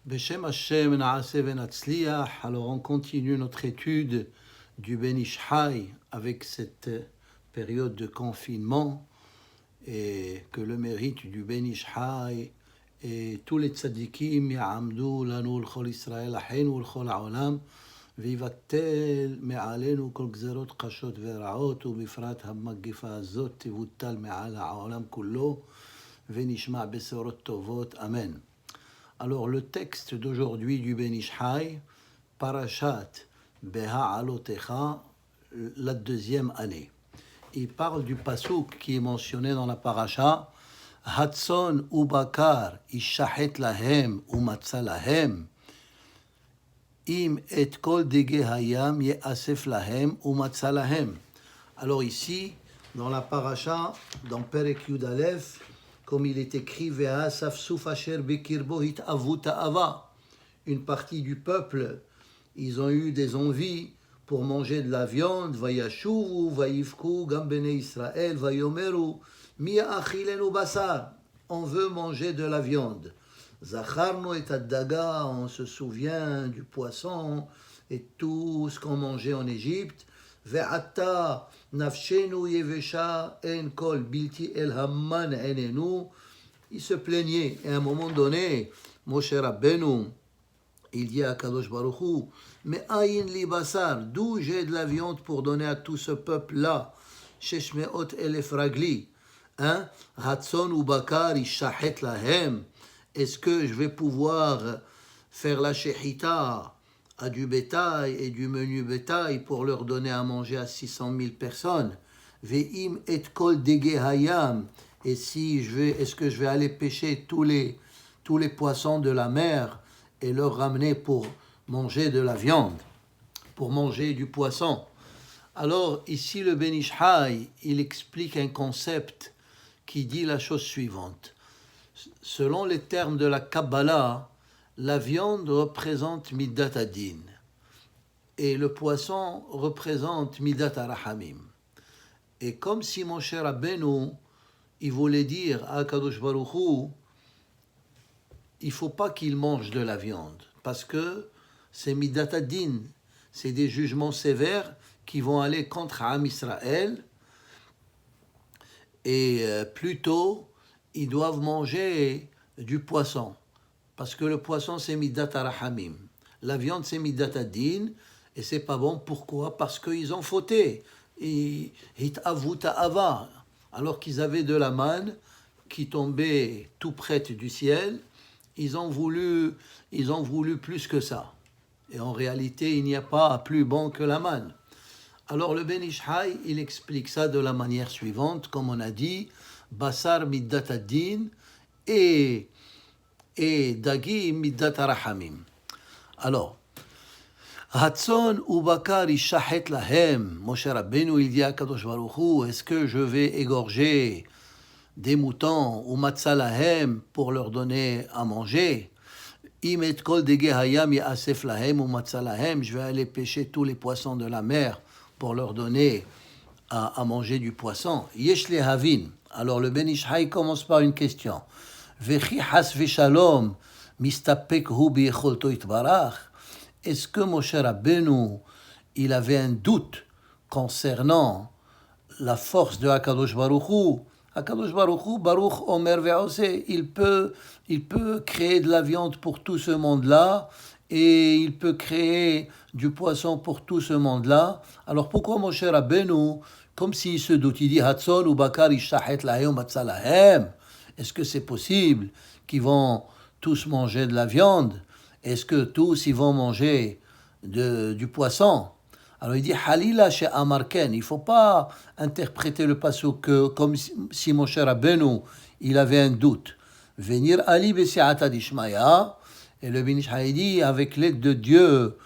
Beshem Hashem Naaseh Venatzliach. Alors on continue notre étude du Ben Ish Chai avec cette période de confinement et que le mérite du Ben Ish Chai et tous les tzadikim ya'amdu lanu l'chol Israël achenu l'chol ha'olam ויבטל מעלינו כל גזרות קשות ורעות ובפרט המגפה הזאת תבוטל מעל העולם כולו ונשמע בשורות טובות, אמן. Alors le texte d'aujourd'hui du Ben Ish Chai, Parashat Beha'alotecha, la deuxième année. Il parle du pasuk qui est mentionné dans la parasha, Hatson ubakar ishahet lahem umatza lahem, im et kol dege hayam ye'asef lahem umatza lahem. Alors ici, dans la parasha, dans Perek Yud Aleph, comme il est écrit, une partie du peuple, ils ont eu des envies pour manger de la viande, vayashuvu, vayivku, gam bnei Israël, vayomeru, mi achilenu basar, on veut manger de la viande. Zacharnu et addaga, on se souvient du poisson et tout ce qu'on mangeait en Égypte. Ve'ata nafshenu yevesha en kol bilti el hamman enenu. Il se plaignait. Et à un moment donné, Moshe Rabbeinu, il dit à Kadosh Baruch Hu, mais aïn li basar, d'où j'ai de la viande pour donner à tout ce peuple-là? Sheshmeot elef ragli. Hein? Hatson ou bakar ishahet lahem. Est-ce que je vais pouvoir faire la shechita à du bétail et du menu bétail pour leur donner à manger à 600 000 personnes? Ve'im et kol dege hayam. Et si est-ce que je vais aller pêcher tous les poissons de la mer et leur ramener pour manger de la viande, pour manger du poisson? Alors ici le Ben Ish Chai, il explique un concept qui dit la chose suivante. Selon les termes de la Kabbalah, la viande représente Midat Adin et le poisson représente Midat Arahamim. Et comme si Moshe Rabbeinu, il voulait dire à Kadosh Baruch Hu, il ne faut pas qu'il mange de la viande, parce que c'est Midat Adin, c'est des jugements sévères qui vont aller contre Am Israël, et plutôt, ils doivent manger du poisson, parce que le poisson c'est Midat Arahamim, la viande c'est Midat Adin, et c'est pas bon. Pourquoi? Parce qu'ils ont fauté, Hitavuta Ava, alors qu'ils avaient de la manne qui tombait tout près du ciel, ils ont voulu plus que ça. Et en réalité, il n'y a pas plus bon que la manne. Alors le Ben Ish Chai, il explique ça de la manière suivante, comme on a dit, Basar Middat Adin et Dagi Middat Arahamim. Alors, Hatson ou Bakar ishahet lahem. Moshe Rabbeinu, il dit à Kadosh Baruch Hu, est-ce que je vais égorger des moutons ou matzah lahem pour leur donner à manger? Im et kol dege hayam ya'asef lahem ou matzah lahem. Je vais aller pêcher tous les poissons de la mer pour leur donner à manger du poisson. Yesh le havin. Alors le Ben Ish Chai commence par une question. Vechi has veshalom mistapek hu biyecholto itbarach. Est-ce que Moshe Rabbeinu, il avait un doute concernant la force de Hakadosh Baruch Hu? Hakadosh Baruch Hu, Baruch Omer Ve'oseh, il peut créer de la viande pour tout ce monde-là et il peut créer du poisson pour tout ce monde-là. Alors pourquoi Moshe Rabbeinu, comme s'il se doute, il dit Hatzon ou Bakar ishahet lahem matzah lahem? Est-ce que c'est possible qu'ils vont tous manger de la viande? Est-ce que tous ils vont manger du poisson? Alors il dit Halila chez Amarken. Il ne faut pas interpréter le pasuk comme si Moshe Rabbeinu il avait un doute. Venir Ali besiata dishmaya. Et le Ben Ish Chai dit avec l'aide de Dieu,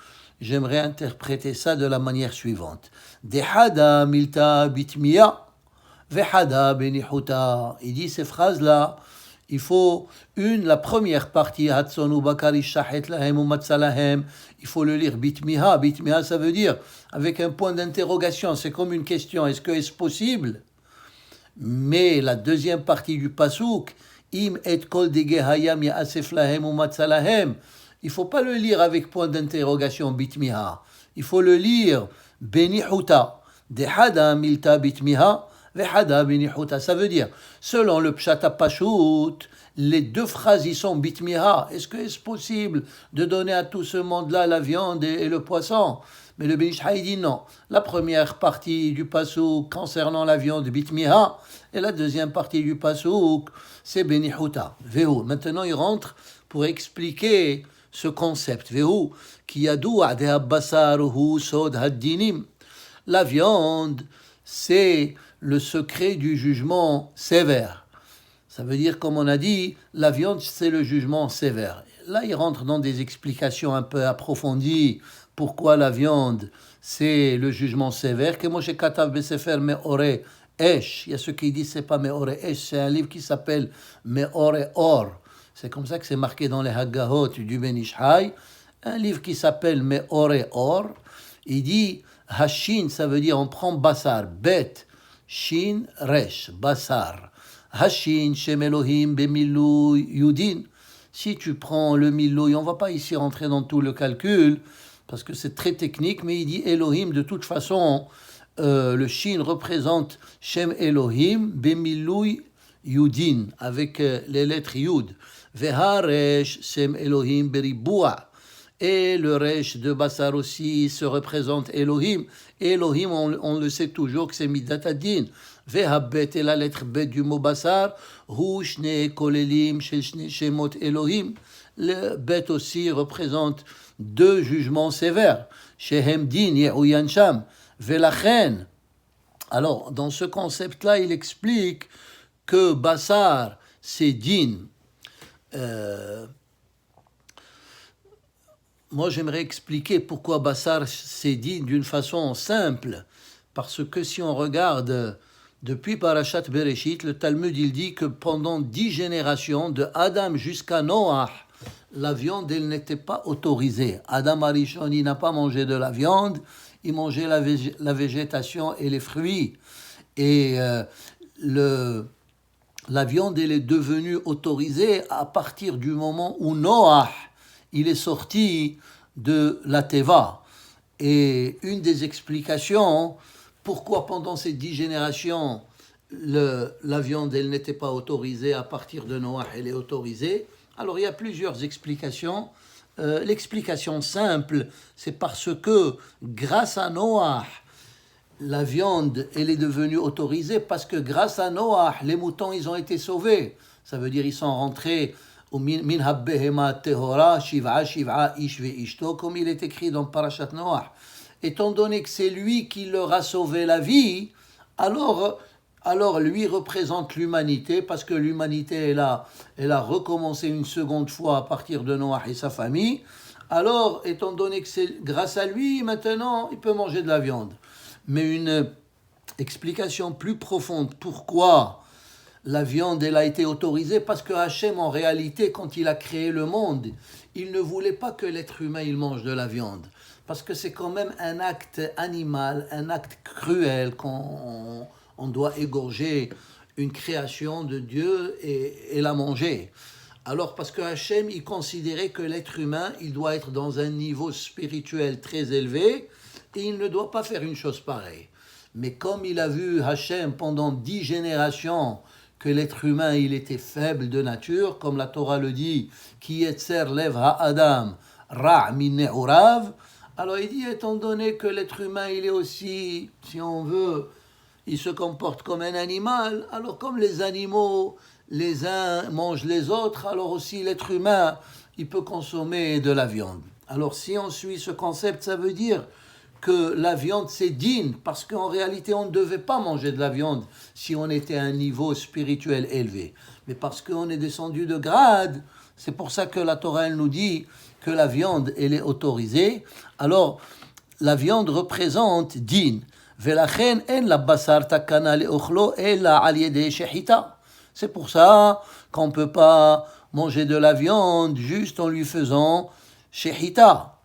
j'aimerais interpréter ça de la manière suivante. Dehada milta bitmiya vehada benihuta. Il dit ces phrases-là. Il faut la première partie, Hatson ou Bakari Shahet Lahem ou Matzah Lahem, il faut le lire Bitmiha. Bitmiha, ça veut dire avec un point d'interrogation, c'est comme une question, est-ce possible? Mais la deuxième partie du Pasuk, Im et Kol Dege Hayam Ya'asef Lahem ou Matzah Lahem, il ne faut pas le lire avec point d'interrogation bitmiha. Il faut le lire benihuta. Dehada milta bitmiha, vehada benihuta. Ça veut dire, selon le pshat pashut, les deux phrases y sont bitmiha. Est-ce que c'est possible de donner à tout ce monde-là la viande et le poisson? Mais le Ben Ish Chai dit non. La première partie du pasouk concernant la viande bitmiha et la deuxième partie du pasouk c'est benihuta. Vehu. Maintenant il rentre pour expliquer ce concept. Vehu qui yadou de basaruhu sod haddinim. La viande c'est le secret du jugement sévère. Ça veut dire, comme on a dit, la viande c'est le jugement sévère. Là il rentre dans des explications un peu approfondies. Pourquoi la viande, c'est le jugement sévère? Que moi, j'ai Katav Besefer Meore Esh. Il y a ceux qui disent c'est pas Meore Esh, c'est un livre qui s'appelle Meore Or. C'est comme ça que c'est marqué dans les Haggahot du Ben Ish Chai. Un livre qui s'appelle Meore Or. Il dit Hashin, ça veut dire on prend Basar, Bet, Shin, Resh, Basar. Hashin, Shem Elohim, Bemilou, Yudin. Si tu prends le Milou, on ne va pas ici rentrer dans tout le calcul, parce que c'est très technique, mais il dit Elohim, de toute façon, le Shin représente Shem Elohim, Bemilui Yudin, avec les lettres Yud. Veharesh, Shem Elohim, Beribua. Et le Resh de Basar aussi se représente Elohim. Elohim, on le sait toujours que c'est Midat Adin. Vehabet et la lettre Bet du mot Basar, Hu Shne Kolelim Shne Shemot Elohim. Le Bet aussi représente deux jugements sévères. Shehem din Yehuyan Sham, Velachen. Alors, dans ce concept-là, il explique que Basar, c'est din. Moi, j'aimerais expliquer pourquoi Basar, c'est din d'une façon simple. Parce que si on regarde depuis Parashat Bereshit, le Talmud, il dit que pendant 10 générations, de Adam jusqu'à Noach, la viande, elle n'était pas autorisée. Adam Arishon, il n'a pas mangé de la viande, il mangeait la végétation et les fruits. Et la viande, elle est devenue autorisée à partir du moment où Noach, il est sorti de la Teva. Et une des explications, pourquoi pendant ces 10 générations, la viande, elle n'était pas autorisée, à partir de Noach, elle est autorisée. Alors, il y a plusieurs explications. L'explication simple, c'est parce que, grâce à Noach, la viande, elle est devenue autorisée, parce que grâce à Noach, les moutons, ils ont été sauvés. Ça veut dire ils sont rentrés au min habbehema tehora, shiv'a ish ve'ishto, comme il est écrit dans Parashat Noach. Étant donné que c'est lui qui leur a sauvé la vie, alors lui représente l'humanité, parce que l'humanité, elle a recommencé une seconde fois à partir de Noach et sa famille. Alors, étant donné que c'est grâce à lui, maintenant, il peut manger de la viande. Mais une explication plus profonde, pourquoi la viande, elle a été autorisée? Parce que Hachem, en réalité, quand il a créé le monde, il ne voulait pas que l'être humain, il mange de la viande. Parce que c'est quand même un acte animal, un acte cruel qu'on doit égorger une création de Dieu et la manger. Alors, parce que Hachem, il considérait que l'être humain, il doit être dans un niveau spirituel très élevé et il ne doit pas faire une chose pareille. Mais comme il a vu Hachem pendant 10 générations que l'être humain, il était faible de nature, comme la Torah le dit, Ki yetzer lev ha'adam ra' min ne'urav. Alors il dit, étant donné que l'être humain, il est aussi, si on veut, il se comporte comme un animal, alors comme les animaux, les uns mangent les autres, alors aussi l'être humain, il peut consommer de la viande. Alors si on suit ce concept, ça veut dire que la viande c'est digne, parce qu'en réalité on ne devait pas manger de la viande si on était à un niveau spirituel élevé. Mais parce qu'on est descendu de grade, c'est pour ça que la Torah elle nous dit que la viande elle est autorisée. Alors la viande représente din. Velachen en la basar takana leochlo ela al yedei shechita. C'est pour ça qu'on ne peut pas manger de la viande juste en lui faisant shechita,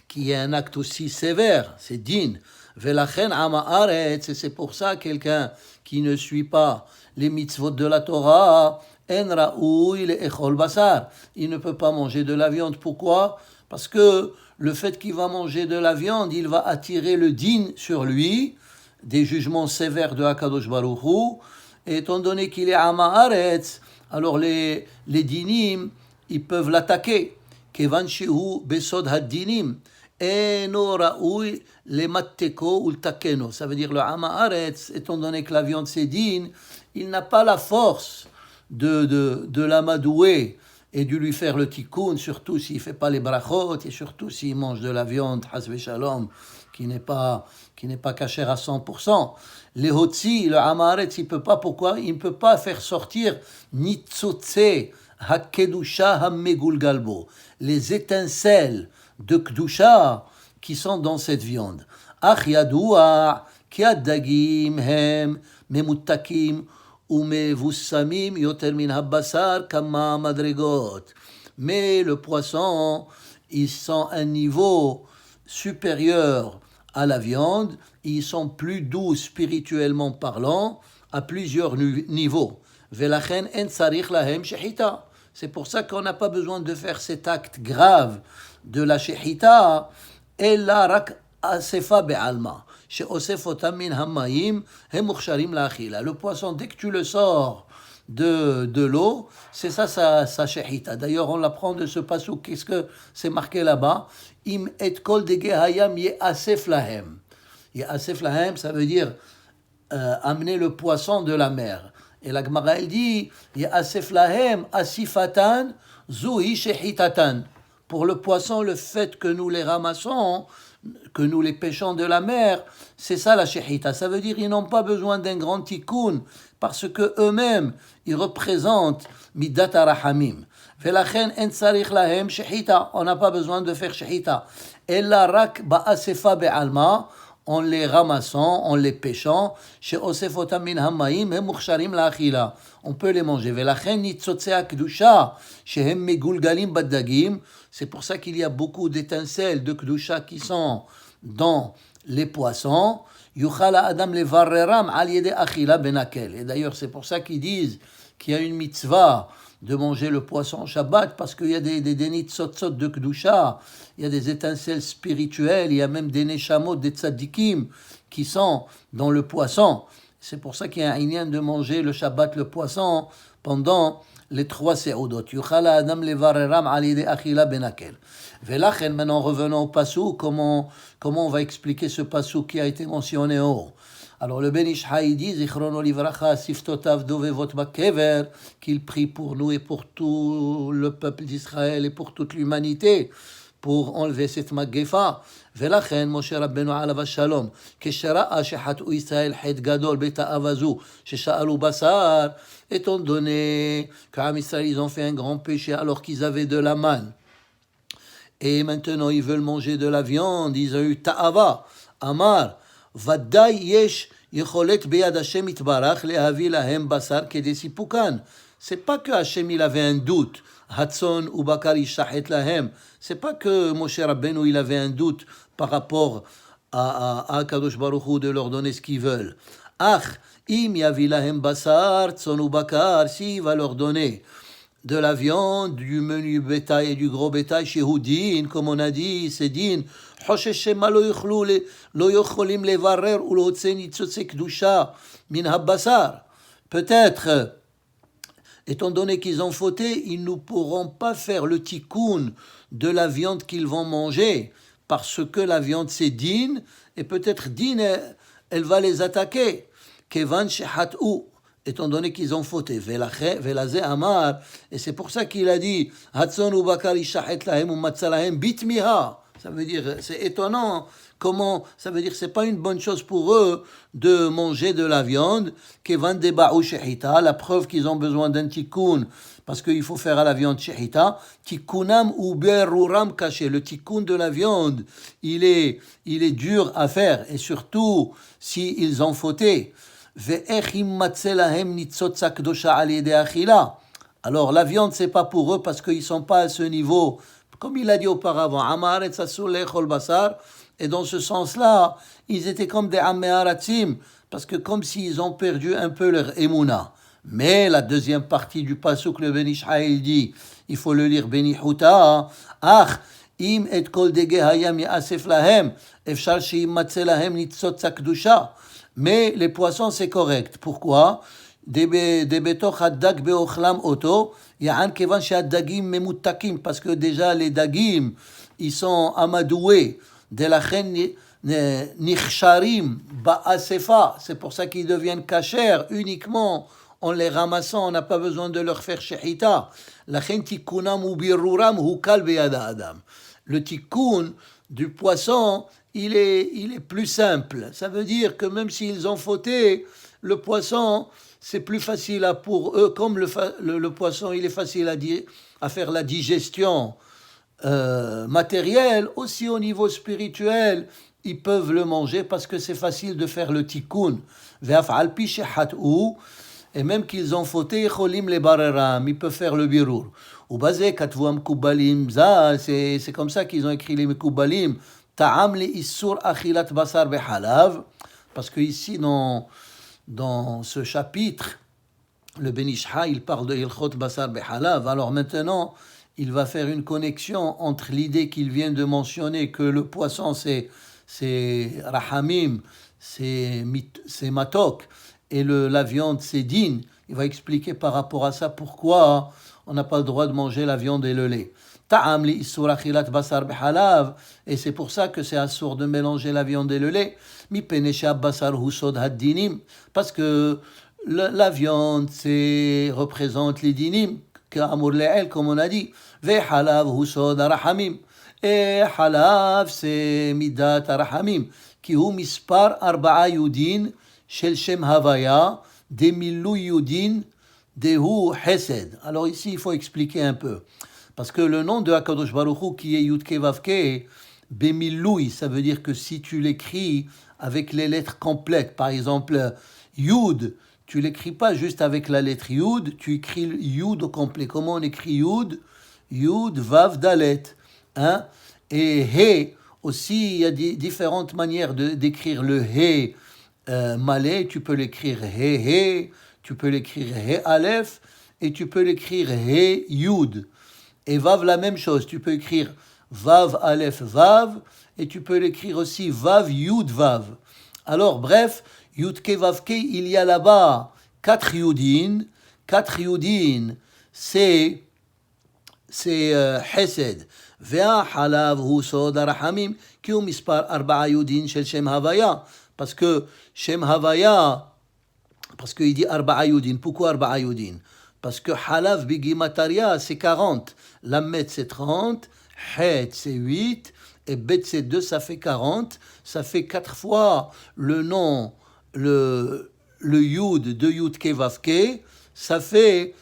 qui est un acte aussi sévère, c'est din. Velachen ama aretz, et c'est pour ça quelqu'un qui ne suit pas les mitzvot de la Torah, En ra'ouy le'echol basar. Il ne peut pas manger de la viande. Pourquoi? Parce que le fait qu'il va manger de la viande, il va attirer le din sur lui, des jugements sévères de Hakadosh Baruch Hu. Et étant donné qu'il est Amaaretz, alors les dinim, ils peuvent l'attaquer. Kevan shehu besod had-dinim. Eno ra'ouy le matteko ou le takeno. Ça veut dire le Amaaretz, étant donné que la viande c'est din, il n'a pas la force de l'amadouer et de lui faire le tikkun, surtout s'il ne fait pas les brachot et surtout s'il mange de la viande, hasbe shalom, qui n'est pas cachère à 100%. Les hotzi, le amaretz, il ne peut pas. Pourquoi? Il ne peut pas faire sortir nitzotze hakedusha hammegul galbo, les étincelles de kedusha qui sont dans cette viande. Ach yadoua ki ad-dagim hem memutakim umevussamim yoter min habbasar kama madregot. Mais le poisson, ils sont à un niveau supérieur à la viande, ils sont plus doux spirituellement parlant à plusieurs niveaux. Velachen en tsarich lahem shechita. C'est pour ça qu'on n'a pas besoin de faire cet acte grave de la shechita, ella rak asefa be'alma. Le poisson, dès que tu le sors de l'eau, c'est ça sa shechita. D'ailleurs, on l'apprend de ce passouk. Qu'est-ce que c'est marqué là-bas? Im et kol de gehayam ye'asef lahem. Ye'asef lahem, ça veut dire amener le poisson de la mer. Et la Gemara, elle dit ye'asef lahem asifatan zuhi shechitatan. Pour le poisson, le fait que nous les ramassons, que nous les pêchons de la mer, c'est ça la shechita. Ça veut dire qu'ils n'ont pas besoin d'un grand tikkun parce que eux-mêmes ils représentent midat arahamim. Velachen en tsarich lahem shechita. On n'a pas besoin de faire shechita. Ella rak ba'asefa be'alma. En les ramassant, en les pêchant, chez Osefotam min hamaim hem mukhsharim la'achila. On peut les manger. Velachen nitzotzea kedusha shehem megulgalim baddagim. C'est pour ça qu'il y a beaucoup d'étincelles de kedusha qui sont dans les poissons. Yuchala adam levarreram al yede achila benakel. Et d'ailleurs, c'est pour ça qu'ils disent qu'il y a une mitzvah de manger le poisson Shabbat, parce qu'il y a des nitzotzot de kedusha, il y a des étincelles spirituelles, il y a même des neshamot, des tzadikim qui sont dans le poisson. C'est pour ça qu'il y a un inyan de manger le Shabbat, le poisson, pendant les 3 se'udot. Yuchala adam levareram al yede achila benakel. Velachen, maintenant revenons au passou, comment on va expliquer ce passou qui a été mentionné en haut. Alors le Ben Ish Chai dit, Zichrono livracha siftotav dovevot bakever, qu'il prie pour nous et pour tout le peuple d'Israël et pour toute l'humanité, pour enlever cette magéfa. Velachen, Moshe Rabbeinu alav shalom, keshera'a shechat'u Israël het gadol beta avazu, shesha'alu basar, étant donné qu'Am Israël ils ont fait un grand péché alors qu'ils avaient de la manne. Et maintenant ils veulent manger de la viande, ils ont eu ta'ava, amar, Vadai yesh yecholet beyad Hashem itbarach lehavi lahem basar kedesipukan. C'est pas que Hashem il avait un doute, Hatson ou Bakar yishachet lahem. C'est pas que Moshe Rabbeinu il avait un doute par rapport à Kadosh Baruch Hu de leur donner ce qu'ils veulent. Ach, im yavi lahem basar, Tson ou Bakar, s'il va leur donner de la viande, du menu bétail et du gros bétail, chez Houdin, comme on a dit, c'est din. Peut-être, étant donné qu'ils ont fauté, ils ne pourront pas faire le tikkun de la viande qu'ils vont manger, parce que la viande c'est din, et peut-être din, elle va les attaquer. Kevan shehat'u. Étant donné qu'ils ont fauté, Velazé Amar, et c'est pour ça qu'il a dit Hatson ou Bakar Ishahet Lahem ou Matzalahem Bitmiha. Ça veut dire, c'est étonnant comment, ça veut dire, c'est pas une bonne chose pour eux de manger de la viande, Kevan de Ba'u Shehita, la preuve qu'ils ont besoin d'un tikkun, parce qu'il faut faire à la viande Shehita, Tikkunam ou Beruram caché. Le tikkun de la viande, il est dur à faire, et surtout s'ils ont fauté. Alors la viande c'est pas pour eux parce qu'ils sont pas à ce niveau, comme il a dit auparavant, et dans ce sens-là ils étaient comme des améharatim, parce que comme s'ils ont perdu un peu leur émouna. Mais la deuxième partie du pasuk, le Ben Ish Chai, il dit, il faut le lire Beni Huta, Ach, im et kol dege hayam yasef lahem, efshar shimatze lahem nitzot sakdusha. Mais les poissons, c'est correct. Pourquoi? Debetoch haddag beochlam oto, ya'an kevan shehaddagim memutakim, parce que déjà les dagim, ils sont amadoués, de la chen nichsharim ba'asefa, c'est pour ça qu'ils deviennent kashers uniquement en les ramassant, on n'a pas besoin de leur faire shehita. La chen tikkunam ou birruram hukal beyada adam. Le tikkun du poisson, il est plus simple. Ça veut dire que même s'ils ont fauté, le poisson, c'est plus facile pour eux, comme le poisson, il est facile à faire la digestion matérielle, aussi au niveau spirituel, ils peuvent le manger parce que c'est facile de faire le tikkun. Et même qu'ils ont fauté, ils peuvent faire le birur. C'est comme ça qu'ils ont écrit les Mekoubalim. Ta'am li issur achilat basar behalav. Parce que ici, dans ce chapitre, le Ben Ish Chai, il parle de Ilchot basar behalav. Alors maintenant, il va faire une connexion entre l'idée qu'il vient de mentionner que le poisson, c'est rahamim, c'est matok, et la viande, c'est din. Il va expliquer par rapport à ça pourquoi on n'a pas le droit de manger la viande et le lait. Ta'am li issur achilat basar behalav, et c'est pour ça que c'est assourd de mélanger la viande et le lait. Mi penesha basar husod haddinim, parce que la viande, représente les dinim, qu'amour le'el, comme on a dit. Ve halav husod arahamim. Et halav, c'est midat arahamim, qui hu mispar arba'a yudin, shel shem havaya, demilou yudin, dehu hesed. Alors ici, il faut expliquer un peu. Parce que le nom de Hakadosh Baruch Hu, qui est Yudke Vavke, Bemiloui, ça veut dire que si tu l'écris avec les lettres complètes, par exemple, Yud, tu l'écris pas juste avec la lettre Yud, tu écris Yud au complet. Comment on écrit Yud? Yud, Vav, Dalet. Hein? Et He, aussi, il y a différentes manières d'écrire le He malais. Tu peux l'écrire He, tu peux l'écrire He Aleph, et tu peux l'écrire He Yud. Et Vav, la même chose. Tu peux écrire Vav, Aleph, Vav, et tu peux l'écrire aussi Vav, Yud, Vav. Alors, bref, Yudke, Vavke, il y a là-bas 4 Yudin. 4 Yudin, c'est Hesed. Vea halav hu sod arahamim, ki hu mispar arba'a Yudin shel Shem Havaya. Parce que Shem Havaya, parce qu'il dit arba'a Yudin. Pourquoi arba'a Yudin? Parce que halav bigimataria, c'est 40. Lamet, c'est 30. Het, c'est 8. Et Bet, c'est 2, ça fait 40. Ça fait 4 fois le nom, le Yud de Yud Kevavke. Ça fait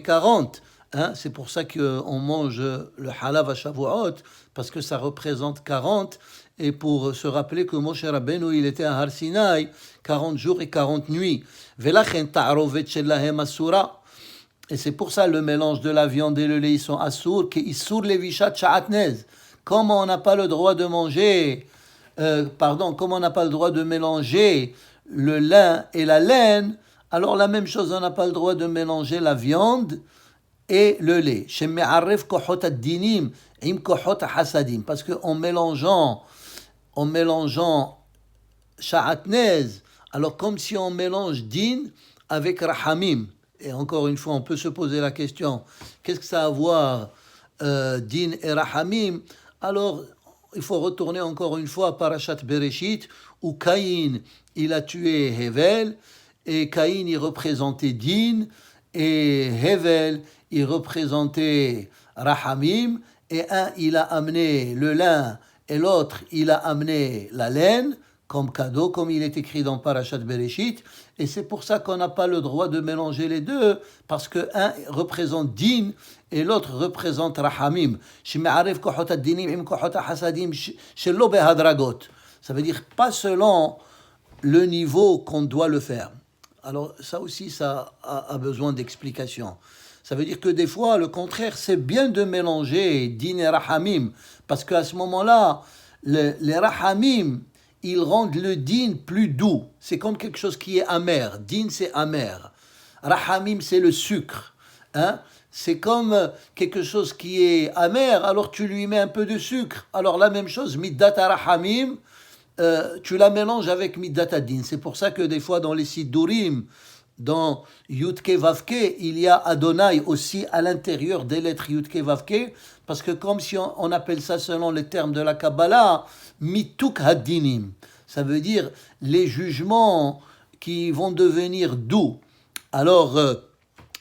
40. Hein? C'est pour ça qu'on mange le halav à Shavuot, parce que ça représente 40. Et pour se rappeler que Moshe Rabbeinu, il était à Har Sinai 40 jours et 40 nuits. Velachen ta'arovet shelahem asura. Et c'est pour ça le mélange de la viande et le lait, ils sont assour, qui issour levishat sha'atnez. Comme on n'a pas le droit de manger, comme on n'a pas le droit de mélanger le lin et la laine, alors la même chose, on n'a pas le droit de mélanger la viande et le lait. Sheme'arref kohot ad-dinim im kohot hasadim. Parce qu'en mélangeant sha'atnez, alors comme si on mélange din avec rahamim. Et encore une fois, on peut se poser la question, qu'est-ce que ça a à voir din et rahamim? Alors, il faut retourner encore une fois à Parashat Bereshit, où Caïn, il a tué Hevel, et Caïn, il représentait din, et Hevel, il représentait rahamim, et un, il a amené le lin, et l'autre, il a amené la laine, comme cadeau, comme il est écrit dans Parashat Bereshit, et c'est pour ça qu'on n'a pas le droit de mélanger les deux, parce que un représente din et l'autre représente rahamim. Ça veut dire pas selon le niveau qu'on doit le faire. Alors ça aussi, ça a besoin d'explication. Ça veut dire que des fois, le contraire, c'est bien de mélanger din et rahamim, parce qu'à ce moment-là, les rahamim, ils rendent le din plus doux. C'est comme quelque chose qui est amer. Din, c'est amer. Rahamim, c'est le sucre. Hein? C'est comme quelque chose qui est amer, alors tu lui mets un peu de sucre. Alors la même chose, Middat Rahamim, tu la mélanges avec Middat Adin. C'est pour ça que des fois dans les Sidurim, dans Yudke Vavke, il y a Adonai aussi à l'intérieur des lettres Yudke Vavke, parce que comme si on appelle ça selon les termes de la Kabbalah, Mituk Hadinim. Ça veut dire les jugements qui vont devenir doux. Alors,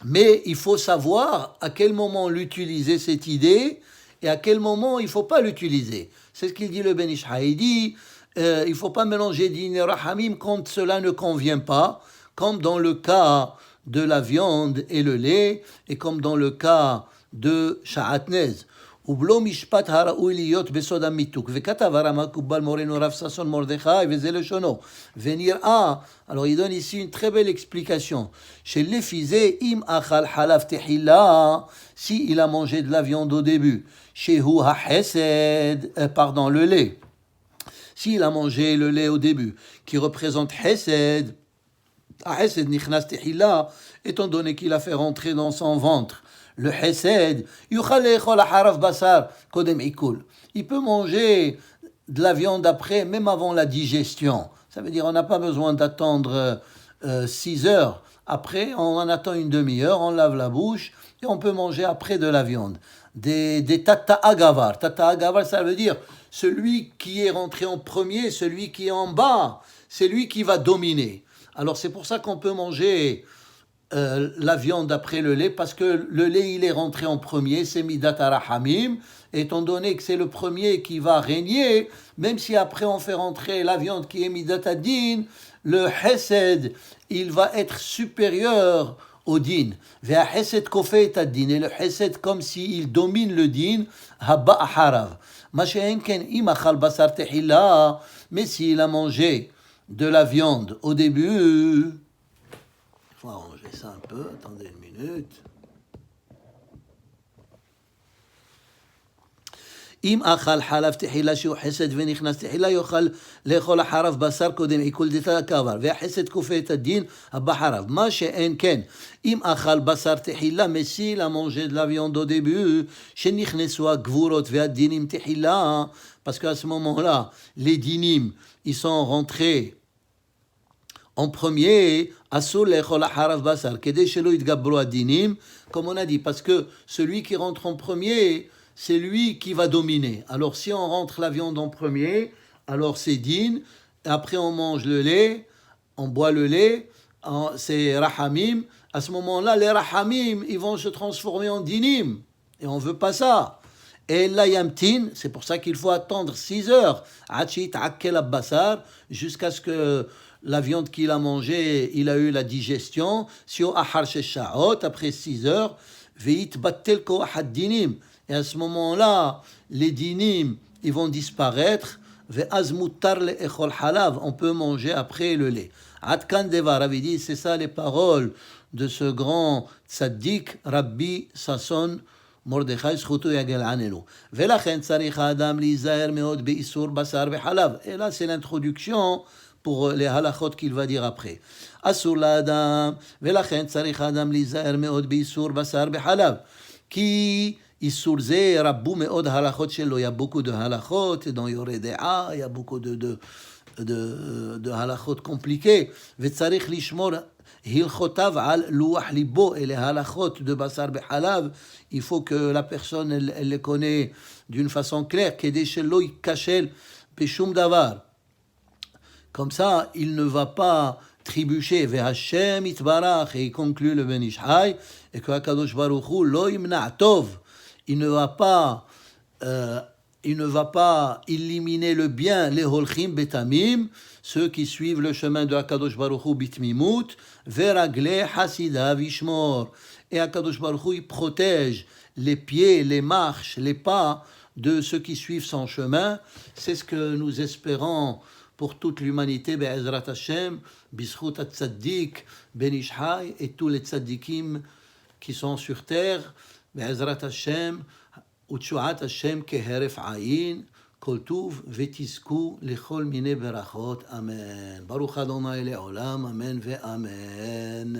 mais il faut savoir à quel moment l'utiliser cette idée et à quel moment il ne faut pas l'utiliser. C'est ce qu'il dit le Ben Ish Hai. Il dit il ne faut pas mélanger din et rahamim quand cela ne convient pas, comme dans le cas de la viande et le lait, et comme dans le cas de sha'atnez. ובלא משפט הראוי להיות בסוד המיתוק. וכתב הרמ"א מקובל מורנו רב ששון מרדכי וזה לשונו. ונראה, alors il donne ici une très belle explication, שלפי זה אם אכל חלב תחילה, si il a mangé de la viande au début, שהוא החסד, pardon, le lait, s'il a mangé le lait au début, qui représente Hesed, Hesed nichnas tehila, étant donné qu'il a fait rentrer dans son ventre le Hesed, il peut manger de la viande après, même avant la digestion. Ça veut dire on n'a pas besoin d'attendre 6 heures. Après, on en attend une demi-heure, on lave la bouche et on peut manger après de la viande. Des tata agavar. Tata agavar, ça veut dire celui qui est rentré en premier, celui qui est en bas, c'est lui qui va dominer. Alors c'est pour ça qu'on peut manger la viande après le lait, parce que le lait il est rentré en premier, c'est Midat Rahamim, étant donné que c'est le premier qui va régner, même si après on fait rentrer la viande qui est Midat Adin, le Hesed il va être supérieur au din. Hesed kofet ad-din, et le Hesed comme s'il domine le din, Habba harav. Mais s'il a mangé de la viande au début, il faut arranger ça un peu, attendez une minute. אם אכל חלב תחילה שהוא חסד ונכנס תחילה, יוכל לאכול החרב בשר קודם עיכול דתא קבר, והחסד כופה את הדין הבא חרב. מה שאין כן, אם אכל בשר תחילה, מסיל המונג'ה de la viande au début, שנכנסו הגבורות והדינים תחילה, parce qu'à ce moment-là, les dinim, ils sont rentrés en premier, אסור לאכול החרב בשר, כדי שלא יתגברו הדינים, comme on a dit, parce que celui qui rentre en premier, c'est lui qui va dominer. Alors si on rentre la viande en premier, alors c'est din, après on mange le lait, on boit le lait, c'est rahamim. À ce moment-là, les rahamim, ils vont se transformer en dinim. Et on ne veut pas ça. Et la yamtin, c'est pour ça qu'il faut attendre 6 heures, jusqu'à ce que la viande qu'il a mangée, il a eu la digestion. Si on ahar shesha'ot, après 6 heures, veit battel ko ahad dinim. Et à ce moment-là, les dinim, ils vont disparaître. On peut manger après le lait. Atkan Devar avait dit, c'est ça les paroles de ce grand tzaddik, Rabbi Sasson Mordechai, זכותו יגן עלינו. ולכן צריך האדם להיזהר מאוד באיסור בשר וחלב. Et là, c'est l'introduction pour les halachot qu'il va dire après. אסור לאדם, ולכן צריך האדם להיזהר מאוד באיסור בשר וחלב. כי איסור זה רבו מאוד ההלכות שלו. Il y a beaucoup de halachot, dans Yoreh De'a, il y a beaucoup de halachot compliquées. וצריך לשמור הלכותיו על לוח ליבו. Et les halachot de basar behalav, il faut que la personne elle les connaît d'une façon claire. כדי שלא ייכשל בשום דבר. Comme ça, il ne va pas trébucher. והשם יתברך, et il conclut le Ben Ish Hai, et que HaKadosh Baruch Hu לא ימנע טוב. Il ne va pas éliminer le bien, les holchim betamim, ceux qui suivent le chemin de HaKadosh Baruch Hu bitmimut, veragle hasidav ishmor. Et HaKadosh Baruch Hu, il protège les pieds, les marches, les pas de ceux qui suivent son chemin. C'est ce que nous espérons pour toute l'humanité, be'ezrat Hashem, bizchut ha-tzaddik, Ben Ish Hai, et tous les tzaddikim qui sont sur terre, בעזרת השם ותשועת השם כהרף עין, כל טוב ותזכו לכל מיני ברכות, אמן. ברוך ה' לעולם, אמן ואמן.